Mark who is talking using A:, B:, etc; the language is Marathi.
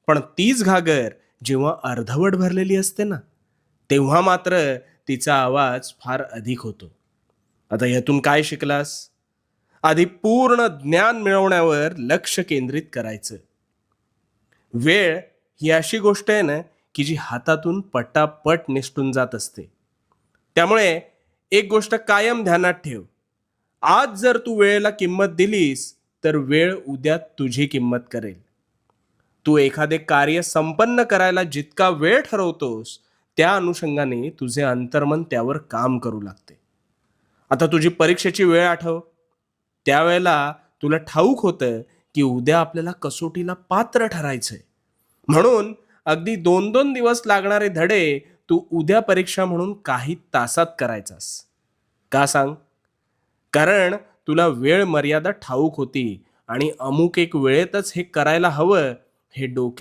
A: पण तीच घागर जेव्हा अर्धवट भरलेली असते ना, तेव्हा मात्र तिचा आवाज फार अधिक होतो. आता यातून काय शिकलास? आधी पूर्ण ज्ञान मिळवण्यावर लक्ष केंद्रित करायचं. वेळ ही अशी गोष्ट आहे ना, की जी हातातून पटापट निसटून जात असते. त्यामुळे एक गोष्ट कायम ध्यानात ठेव. आज जर तू वेळेला किंमत दिलीस, तर वेळ उद्या तुझी किंमत करेल. तू एखादे कार्य संपन्न करायला जितका वेळ ठरवतोस, त्या अनुषंगाने तुझे अंतर्मन त्यावर काम करू लागते. आता तुझी परीक्षेची वेळ आठव. त्यावेळेला तुला ठाऊक होतं, की उद्या आपल्याला कसोटीला पात्र ठरायचंय. म्हणून अगदी 2-2 दिवस लागणारे धडे तू उद्या परीक्षा म्हणून काही तासात करायचास. का सांग? कारण तुला वेळ मर्यादा ठाऊक होती आणि अमुक एक वेळेतच हे करायला हवं हे डोक्यात